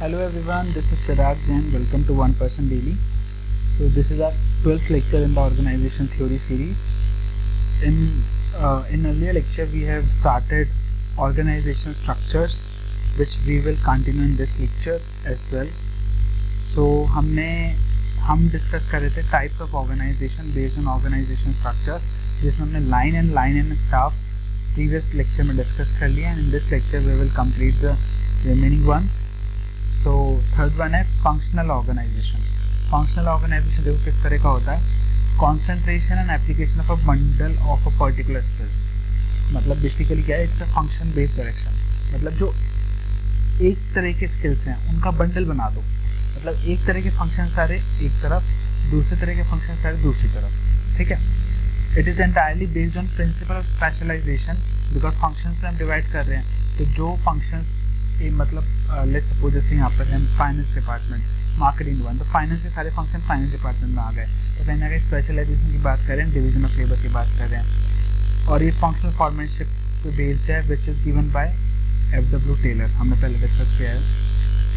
Hello everyone, this is Chirag Jain. Welcome to 1% Daily. So this is our 12th lecture in the organization theory series. In earlier lecture we have started organization structures, which we will continue in this lecture as well. So हम discuss कर रहे थे types of organization based on organization structures, जिसमें हमने line and staff previous lecture में discuss कर लिया and in this lecture we will complete the remaining ones. So third one है फंक्शनल ऑर्गेनाइजेशन. फंक्शनल ऑर्गेनाइजेशन देखो किस तरह का होता है. Concentration and application of a bundle of a particular skills. मतलब बेसिकली क्या है, it's a function based direction. मतलब जो एक तरह के स्किल्स हैं उनका बंडल बना दो. मतलब एक तरह के फंक्शन सारे एक तरफ, दूसरे तरह के फंक्शन सारे दूसरी तरफ. ठीक है. It is entirely based on principle of specialization, because functions में हम डिवाइड कर रहे हैं. तो जो फंक्शंस मतलब लेट्स सपोज जैसे यहाँ पर हम फाइनेंस डिपार्टमेंट, मार्केटिंग वन, तो फाइनेंस के सारे फंक्शन फाइनेंस डिपार्टमेंट में आ गए. तो कहीं ना कहीं स्पेशलाइजेशन की बात करें, डिवीजन ऑफ लेबर की बात कर रहे हैं. और ये फंक्शनल फॉर्मेटशिप पे बेस्ड है, which is given by F.W. Taylor. हमने पहले डिस्कस किया है.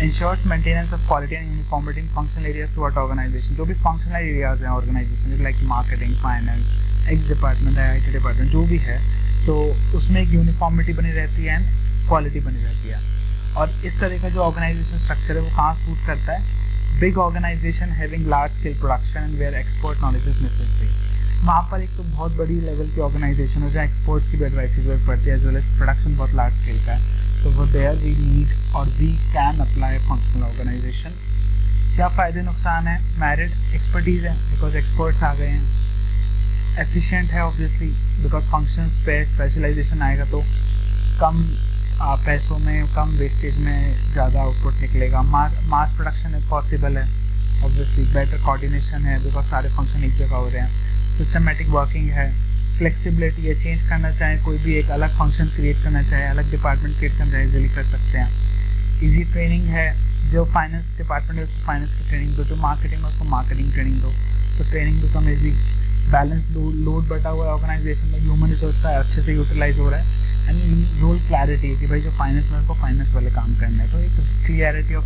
Ensures maintenance of quality and uniformity in functional areas throughout organization. जो भी functional areas हैं organization, like marketing, finance, X department है, IT department, जो भी है, तो उसमें एक uniformity बनी रहती है and quality बनी रहती है. और इस तरह का जो organization structure है वो कहाँ सूट करता है? Big organization having large scale production and where export knowledge is necessary. वहाँ पर एक तो बहुत बड़ी लेवल की ऑर्गेनाइजेशन है जहाँ एक्सपोर्ट्स की भी एडवाइस की जरूरत पड़ती है, एज वेल एज प्रोडक्शन बहुत लार्ज स्केल का है. तो वो देयर वी नीड और we can apply functional organization. क्या फ़ायदे नुकसान है? मेरिट्स, एक्सपर्टीज़ है बिकॉज एक्सपर्ट्स आ गए हैं. एफिशिएंट है ऑब्वियसली बिकॉज फंक्शंस पे स्पेशलाइजेशन आएगा तो कम पैसों में, कम वेस्टेज में ज़्यादा आउटपुट निकलेगा. मास प्रोडक्शन पॉसिबल है ऑब्वियसली. बेटर कोऑर्डिनेशन है बिकॉज सारे फंक्शन एक जगह हो रहे हैं. सिस्टमेटिक वर्किंग है. फ्लेक्सिबिलिटी है, चेंज करना चाहे कोई भी एक अलग फंक्शन क्रिएट करना चाहे, अलग डिपार्टमेंट क्रिएट करना चाहे, इजीली कर सकते हैं. इजी ट्रेनिंग है. जो फाइनेंस डिपार्टमेंट है उसको फाइनेंस की ट्रेनिंग दो, जो मार्केटिंग है उसको मार्केटिंग ट्रेनिंग दो. तो training become easy. Balance load बढ़ा हुआ है ऑर्गेनाइजेशन में, ह्यूमन रिसोर्स का अच्छे से यूटिलाइज हो रहा है. एंड रोल क्लैरिटी है कि भाई जो फाइनेंस में उसको फाइनेंस वाले काम करना है. तो एक क्लियरिटी ऑफ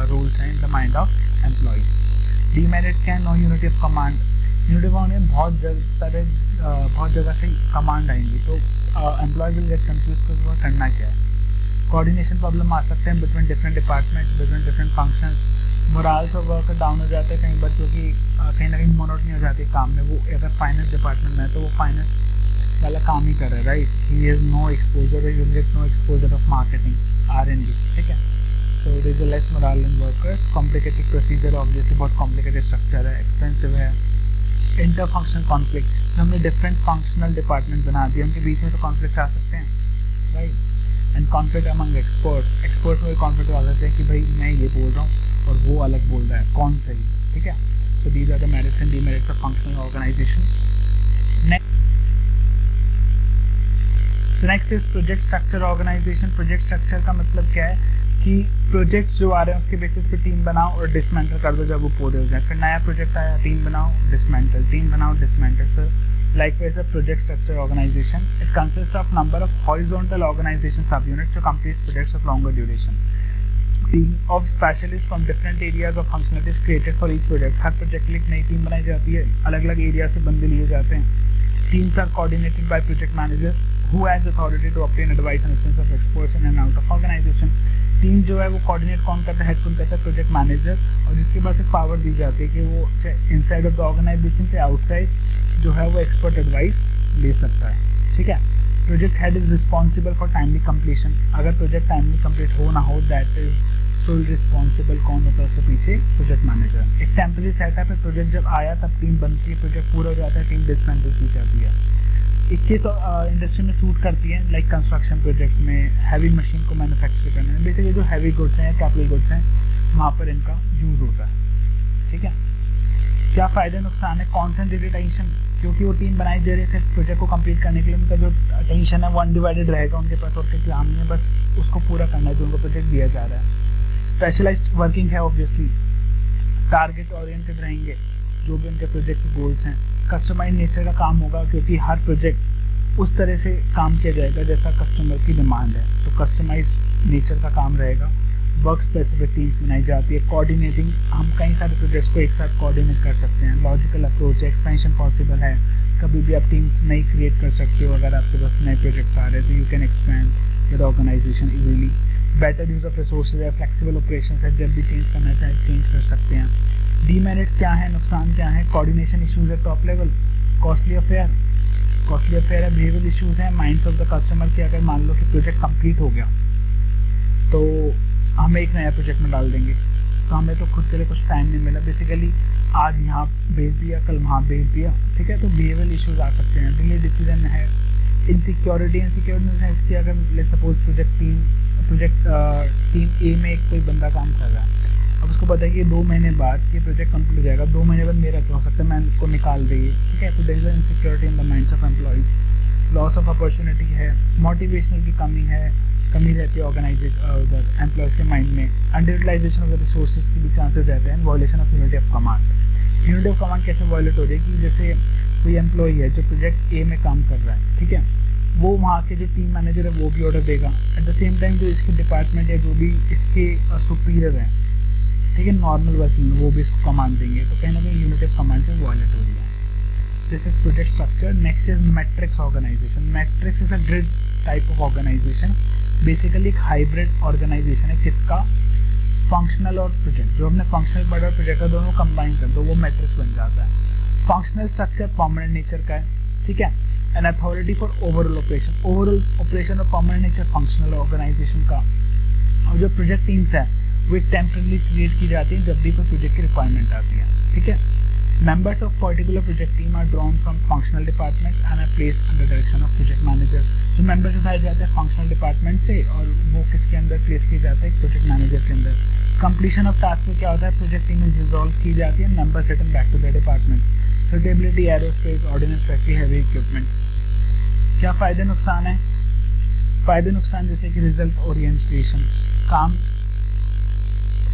रोल्स हैं in the mind of employees. Demerits क्या है? No unity of command. Unity of command बहुत जगह से कमांड आएंगी तो एम्प्लॉय विल गेट कंफ्यूज कि वो करना क्या है. कोऑर्डिनेशन प्रॉब्लम आ सकते हैं between different department, between different functions. Morals of work down हो जाते हैं कई बार, क्योंकि कहीं ना कहीं मोनोटनी हो जाती है काम में. वो अगर फाइनेंस डिपार्टमेंट में है तो वो फाइनेंस वाला काम ही कर रहा है, right. He has no exposure, he will get no exposure of marketing, R&D. ठीक है. So there is a less moral in workers. Complicated procedure, obviously बहुत कॉम्प्लिकेटेड स्ट्रक्चर है, एक्सपेंसिव है. Inter functional conflict. हमने डिफरेंट फंक्शनल डिपार्टमेंट बना दिए, उनके बीच में तो कॉन्फ्लिक्ट आ सकते हैं, right. And conflict among experts में कॉन्फ्लिक्ट आ सकते हैं कि भाई मैं ये बोल रहा हूँ और वो अलग बोल रहा है, कौन सही. ठीक है. So these are the merits and demerits of functional organization. Next is project structure organization. Project structure का मतलब क्या है कि प्रोजेक्ट्स जो आ रहे हैं उसके बेसिस पे टीम बनाओ और डिसमेंटल कर दो जब वो पूरे हो जाए. फिर नया प्रोजेक्ट आया, टीम बनाओ, डिसमेंटल, टीम बनाओ, डिसमेंटल. फिर likewise a project structure organisation. It consist of number of horizontal organisation sub units to complete projects of longer duration. Team of specialist from different areas of functionalities created for each project. हर project के लिए एक नई team बनाई जाती है, अलग अलग एरिया से बंदे लिए जाते हैं. Teams are coordinated by project manager who has authority to obtain advice and assistance of experts in and out of organization. Team जो है वो कोऑर्डिनेट कौन करता है? हेड कौन करता है? Project manager. और जिसके पास एक पावर दी जाती है कि वो चाहे इनसाइड ऑफ द ऑर्गेनाइजेशन से आउटसाइड जो है वो एक्सपर्ट एडवाइस ले सकता है. ठीक है. Project head is responsible for timely completion. अगर प्रोजेक्ट टाइमली कंप्लीट हो ना हो, दैट इज सोल रिस्पॉन्सिबल. कौन होता है उसके पीछे? Project manager. एक टेम्परेरी सेटअप है. प्रोजेक्ट जब आया तब टीम बनती है, प्रोजेक्ट पूरा हो जाता है, टीम डिसमेंटल की जाती है. 21 इंडस्ट्री में सूट करती है, लाइक कंस्ट्रक्शन प्रोजेक्ट्स में हैवी मशीन को मैन्युफैक्चर करने में. बेसिकली जो हैवी गुड्स हैं या कैपिटल गुड्स हैं वहाँ पर इनका यूज़ होता है. ठीक है. क्या फ़ायदे नुकसान है? कॉन्सेंट्रेटेड अटेंशन, क्योंकि वो टीम बनाई जा रही है सिर्फ प्रोजेक्ट को कंप्लीट करने के लिए. उनका जो अटेंशन है वो अनडिवाइडेड रहेगा. उनके पास और कुछ काम नहीं है, बस उसको पूरा करना है जो उनको प्रोजेक्ट दिया जा रहा है. स्पेशलाइज्ड वर्किंग है ऑब्वियसली. टारगेट ओरिएंटेड रहेंगे जो भी उनके प्रोजेक्ट के गोल्स हैं. कस्टमाइज नेचर का काम होगा क्योंकि हर प्रोजेक्ट उस तरह से काम किया जाएगा जैसा कस्टमर की डिमांड है, तो कस्टमाइज नेचर का काम रहेगा. वर्क स्पेसिफिक टीम्स बनाई जाती है, कोऑर्डिनेटिंग, हम कई सारे प्रोजेक्ट्स को एक साथ कोऑर्डिनेट कर सकते हैं, लॉजिकल अप्रोच, एक्सपेंशन पॉसिबल है, कभी भी आप टीम्स नई क्रिएट कर सकते हो, अगर आपके पास नए प्रोजेक्ट्स आ रहे हैं तो you can expand your organization easily. Better use of resources है, फ्लेक्सिबल ऑपरेशन है, जब भी चेंज करना चाहें चेंज कर सकते हैं। डीमेरिट्स क्या है, नुकसान क्या है, कोऑर्डिनेशन इश्यूज है टॉप लेवल, कॉस्टली अफेयर है, बिहेवियल इश्यूज हैं, माइंड्स ऑफ द कस्टमर की, अगर मान लो कि प्रोजेक्ट कंप्लीट हो गया तो हमें एक नया प्रोजेक्ट में डाल देंगे, तो हमें तो खुद के लिए कुछ टाइम नहीं मिला, बेसिकली आज यहाँ भेज दिया कल वहाँ भेज दिया, ठीक है, तो बिहेवियल इश्यूज आ सकते हैं। डिले डिसीजन है, इनसिक्योरिटी इसकी, अगर लेट्स सपोज प्रोजेक्ट टीम ए में एक कोई बंदा काम कर रहा है, अब उसको पता है कि 2 महीने बाद ये प्रोजेक्ट कंप्लीट हो जाएगा, 2 महीने बाद मेरा क्या हो सकता है, मैं उनको निकाल देगी, ठीक है, तो there is insecurity in the minds of employees. Loss of opportunity है, मोटिवेशनल की कमी रहती है ऑर्गेनाइजेशन एम्प्लॉयज़ के माइंड में, under utilization of the resources की भी चांसेस रहते हैं, violation of unity of command. Unity of command कैसे वायलेट हो जाएगी, जैसे कोई एम्प्लॉई है जो प्रोजेक्ट ए में काम कर रहा है, ठीक है, वो वहाँ के जो टीम मैनेजर है वो भी ऑर्डर देगा, एट द सेम टाइम जो इसके डिपार्टमेंट या जो भी इसके सुपीरियर हैं, ठीक है, नॉर्मल वर्किंग वो भी इसको कमांड देंगे, तो कहीं ना कहीं यूनिटी ऑफ कमांड से वायलेट हो रही है। This is project structure. Next is matrix organization. Matrix is a grid type of organization, basically एक हाइब्रिड ऑर्गेनाइजेशन है, किसका, फंक्शनल और प्रोजेक्ट, जो हमने फंक्शनल पढ़ा और प्रोजेक्ट का दोनों कंबाइन कर दो वो मैट्रिक्स बन जाता है। फंक्शनल स्ट्रक्चर परमानेंट नेचर का है, ठीक है, an authority for overall operation और परमानेंट नेचर फंक्शनल ऑर्गेनाइजेशन का। और जो प्रोजेक्ट टीम्स है वो टेम्परली क्रिएट की जाती है जब भी कोई प्रोजेक्ट की रिक्वायरमेंट आती है, ठीक है। Members of particular project team are drawn from functional departments and are placed under direction of project manager। जो मेंबर्स उठाए जाते हैं फंक्शनल डिपार्टमेंट से और वो किसके अंदर प्लेस किए जाते हैं, प्रोजेक्ट मैनेजर के अंदर। कंप्लीशन ऑफ टास्क में क्या होता है, प्रोजेक्ट टीम इज रिजॉल्व की जाती है, members return back to their department. Suitability, aerospace, ordnance factory, heavy equipments. क्या फ़ायदे नुकसान है, फ़ायदे नुकसान जैसे कि रिजल्ट ओरिएंटेशन, काम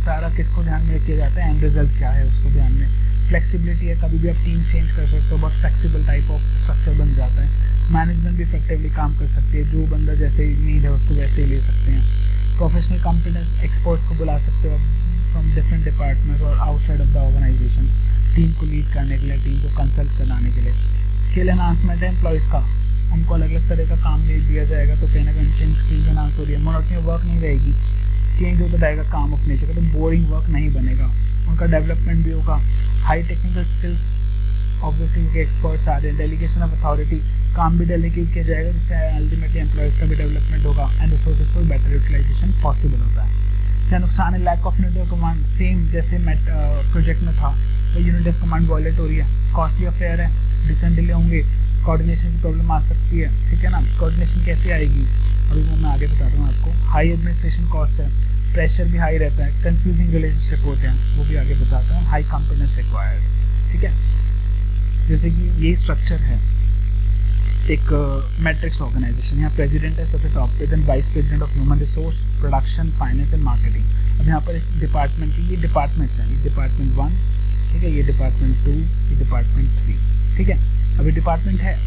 सारा किसको ध्यान में रखा जाता है, एंड रिजल्ट क्या है उसको ध्यान में। फ्लेक्सिबिलिटी है, कभी भी आप टीम चेंज कर सकते हो, बहुत फ्लेक्सिबल टाइप ऑफ स्ट्रक्चर बन जाता है। मैनेजमेंट भी इफेक्टिवली काम कर सकती है, जो बंदा जैसे नीड है उसको वैसे ही ले सकते हैं। प्रोफेशनल कॉम्पिटेंस, एक्सपर्ट्स को बुला सकते हो फ्रॉम डिफरेंट डिपार्टमेंट और outside of the organization, team को लीड करने के लिए, टीम को कंसल्ट कराने के लिए। स्किल एनहांसमेंट है एम्प्लॉयज़ का, उनको अलग अलग तरह का काम नहीं दिया जाएगा तो कहीं ना कहीं उनकी स्किल्स एनहांस हो रही है, मोनोटनी वर्क नहीं रहेगी, चेंज होता रहेगा काम ऑफ नेचर का, तो बोरिंग वर्क नहीं बनेगा, उनका डेवलपमेंट भी होगा। हाई टेक्निकल स्किल्स ऑब्वियसली के एक्सपर्ट्स आ रहे हैं। डेलीगेशन ऑफ अथॉरिटी, काम भी डेलीगेट किया जाएगा जिससे अल्टीमेटली एम्प्लॉयज़ का भी डेवलपमेंट होगा एंड रिसोर्सेज को बेटर यूटिलाइजेशन पॉसिबल होता है। क्या नुकसान है, lack of unity of command, same जैसे प्रोजेक्ट में था, तो यूनिटी ऑफ कमांड वायलेट हो रही है। कॉस्टली अफेयर है, डिसीजन डिले होंगे, कोऑर्डिनेशन की प्रॉब्लम आ सकती है, ठीक है ना। कोऑर्डिनेशन कैसे आएगी अभी मैं आगे बताता हूँ आपको। हाई एडमिनिस्ट्रेशन कॉस्ट है, प्रेशर भी हाई रहता है, कंफ्यूजिंग रिलेशनशिप होते हैं, वो भी आगे बताता हूँ। हाई कॉम्पिटेंस रिक्वायर्ड, ठीक है। जैसे कि ये स्ट्रक्चर है एक मैट्रिक्स ऑर्गेनाइजेशन, यहाँ प्रेसिडेंट है सबसे टॉप पे, then vice president of human resource, production, finance and marketing. अब यहाँ पर इस डिपार्टमेंट की, ये डिपार्टमेंट्स हैं, ये डिपार्टमेंट 1, ठीक है, ये डिपार्टमेंट 2, ये डिपार्टमेंट 3, ठीक है। अब ये डिपार्टमेंट है,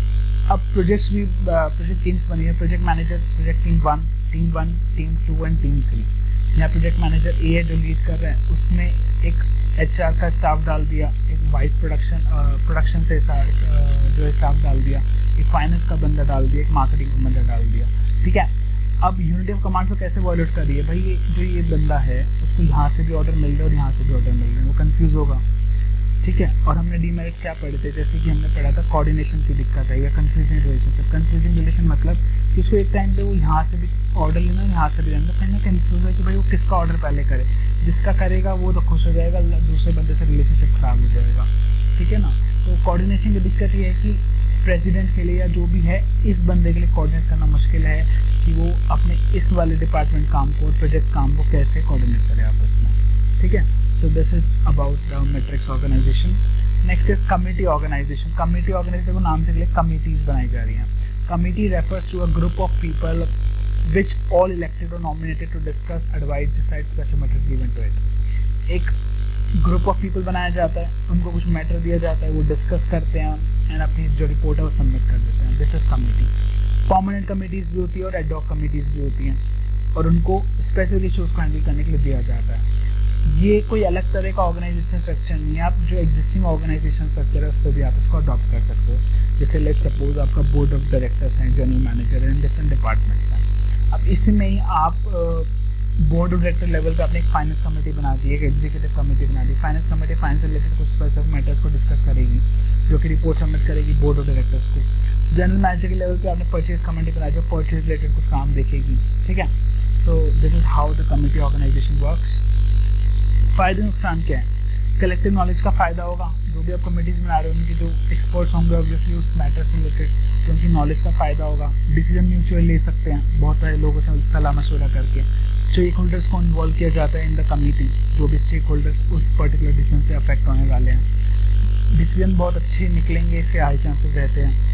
अब प्रोजेक्ट्स भी प्रोजेक्ट टीम्स बनी है, project manager, project team 1, team 2 and team 3। यहाँ प्रोजेक्ट मैनेजर ए है जो लीड कर रहे हैं, उसमें एक HR का स्टाफ डाल दिया, एक वाइस प्रोडक्शन से जो स्टाफ डाल दिया, एक फाइनेंस का बंदा डाल दिया, एक मार्केटिंग का बंदा डाल दिया, ठीक है। अब यूनिटी ऑफ कमांड को कैसे वॉल्यूट कर रही है, भाई जो ये बंदा है उसको यहाँ से भी ऑर्डर मिल रहा है और यहाँ से भी ऑर्डर मिल रहा है, वो कंफ्यूज होगा, ठीक है। और हमने डीमेरिट क्या पढ़े थे, जैसे कि हमने पढ़ा था कोऑर्डिनेशन की दिक्कत है या कंफ्यूजिंग रिलेशनशिप। कंफ्यूजिंग रिलेशन मतलब कि उसको एक टाइम पे वो यहाँ से भी ऑर्डर लेना, यहाँ से भी लेना, कहीं ना कंफ्यूज है कि भाई वो किसका ऑर्डर पहले करे, जिसका करेगा वो तो खुश हो जाएगा, दूसरे बंदे से रिलेशनशिप खराब हो जाएगा, ठीक है ना। तो कोऑर्डिनेशन की दिक्कत ये है कि प्रेसिडेंट के लिए या जो भी है इस बंदे के लिए कोऑर्डिनेट करना मुश्किल है कि वो अपने इस वाले डिपार्टमेंट काम को और प्रोजेक्ट काम को कैसे कोऑर्डिनेट करे आपस में, ठीक है। So this is about the matrix organization. Next is committee organization. Committee organization को नाम से committees बनाई जा रही हैं. Committee refers to a group of people which all elected or nominated to discuss, advise, decide such a matter given to it. एक group of people बनाया जाता है, उनको कुछ मैटर दिया जाता है, वो डिस्कस करते हैं एंड अपनी जो रिपोर्ट है वो सबमिट कर देते हैं. This is committee. Permanent committees भी होती है और ad hoc committees भी होती हैं. और उनको स्पेसिफिक इशूज़ को हैंडल करने के लिए दिया जाता है। ये कोई अलग तरह का ऑर्गेनाइजेशन स्ट्रक्चर नहीं है, आप जो एग्जिस्टिंग ऑर्गेनाइजेशन स्ट्रक्चर है उस पर भी आप इसको अडॉप्ट कर सकते हो। जैसे लेट सपोज आपका बोर्ड ऑफ डायरेक्टर्स हैं, जनरल मैनेजर हैं, डिफरेंट डिपार्टमेंट्स हैं। अब इसी में ही आप बोर्ड ऑफ डायरेक्टर लेवल पे आपने एक फाइनेंस कमेटी बना दी, एक एग्जीक्यूटिव कमेटी बना दी। फाइनेंस कमेटी फाइनेंस से रिलेटेड कुछ स्पेसिफिक मैटर्स को डिस्कस करेगी, जो कि रिपोर्ट सबमिट करेगी बोर्ड ऑफ डायरेक्टर्स को। जनरल मैनेजर के लेवल पे आपने परचेज कमेटी बनाई, जो परचेज रिलेटेड कुछ काम देखेगी, ठीक है। So this is how the committee organization works. फ़ायदे नुकसान क्या है? कलेक्टिव नॉलेज का फ़ायदा होगा, जो भी आप कमेटीज बना रहे हो उनकी जो एक्सपर्ट्स होंगे ऑब्वियसली उस मैटर से रिलेटेड, तो उनकी नॉलेज का फ़ायदा होगा। डिसीजन म्यूचुअल ले सकते हैं बहुत सारे लोगों से सलाह मशवरा करके। स्टेक होल्डर्स को इन्वॉल्व किया जाता है इन द कमेटी, जो भी स्टेक होल्डर्स उस पर्टिकुलर डिसीजन से अफेक्ट होने वाले हैं। डिसीजन बहुत अच्छे निकलेंगे, इसके हाई चांसेस रहते हैं।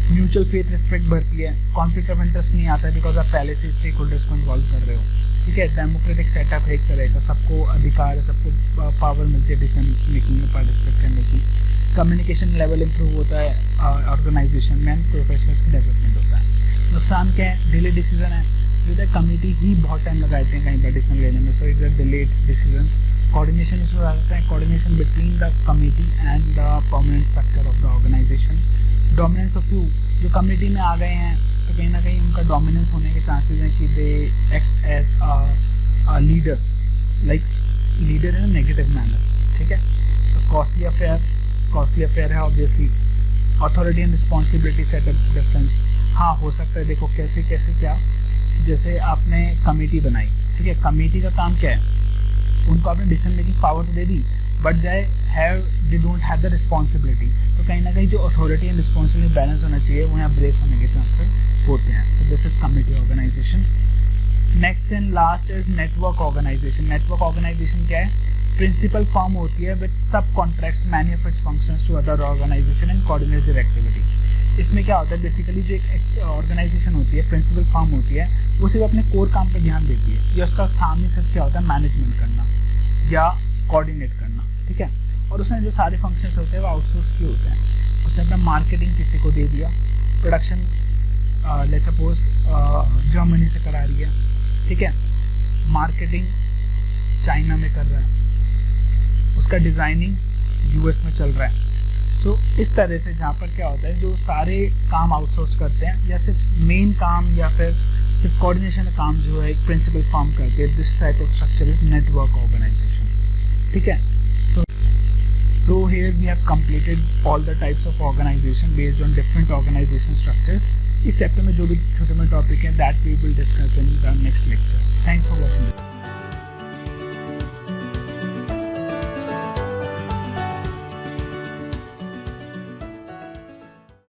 म्यूचुअल फेथ रिस्पेक्ट बढ़ती है, कॉन्फ्लिक्ट ऑफ इंटरेस्ट नहीं आता है बिकॉज आप पहले से स्टेक होल्डर्स को इन्वॉल्व कर रहे हो, ठीक है। डेमोक्रेटिक सेटअप है एक तरह का, सबको अधिकार है, सबको पावर मिलती है डिसीजन मेकिंग में पार्टिसिपेट करने की। कम्युनिकेशन लेवल इंप्रूव होता है ऑर्गेनाइजेशन में, एंड प्रोफेशनल्स की डेवलपमेंट होता है। नुकसान क्या है? डिले डिसीजन है, जो कमेटी ही बहुत टाइम लगाते हैं कहीं पर डिसीजन लेने में, so is a delayed decision. Coordination issue आ जाता है, coordination between the committee and the permanent structure of the organisation. Dominance of you, जो कमेटी में आ गए हैं तो कहीं ना कहीं उनका डोमिनेंस होने के चांसेस हैं कि they act as a leader, like leader in negative manner, ठीक है। तो कॉस्टली अफेयर है obviously. Authority and responsibility setup difference, हाँ हो सकता है। देखो कैसे क्या, जैसे आपने कमेटी बनाई, ठीक है, कमेटी का काम क्या है? उनको आपने डिसीजन मेकिंग पावर तो दे दी, but they don't have the responsibility. तो कहीं ना कहीं जो अथॉरिटी एंड रिस्पॉन्सिबिलिटी बैलेंस होना चाहिए वो यहाँ ब्रेक होने के चांसेस होते हैं। तो this is committee organisation. Next and last is network organisation. Network organisation क्या है? प्रिंसिपल फॉर्म होती है which subcontracts many of its functions to other organisation and coordinate their activity. इसमें क्या होता है? बेसिकली जो एक ऑर्गेनाइजेशन होती है, प्रिंसिपल फॉर्म होती है, वो सिर्फ अपने कोर काम पे ध्यान देती है, या उसका सामने सिर्फ क्या होता है? मैनेजमेंट करना या कोऑर्डिनेट करना, ठीक है। और उसमें जो सारे फंक्शंस होते हैं वो आउटसोर्स के होते हैं। उसने अपना मार्केटिंग किसी को दे दिया, प्रोडक्शन लेट्स सपोज जर्मनी से करा रही है, ठीक है, मार्केटिंग चाइना में कर रहा है, उसका डिज़ाइनिंग यूएस में चल रहा है। तो इस तरह से जहाँ पर क्या होता है, जो सारे काम आउटसोर्स करते हैं, या सिर्फ मेन काम या फिर सिर्फ कोऑर्डिनेशन का काम जो है एक प्रिंसिपल फॉर्म करके, this type of structure is network organisation, ठीक है। So here we have completed all the types of organization based on different organization structures. इस चैप्टर में जो भी छोटे मोटे टॉपिक हैं that we will discuss in the next lecture. Thanks for watching.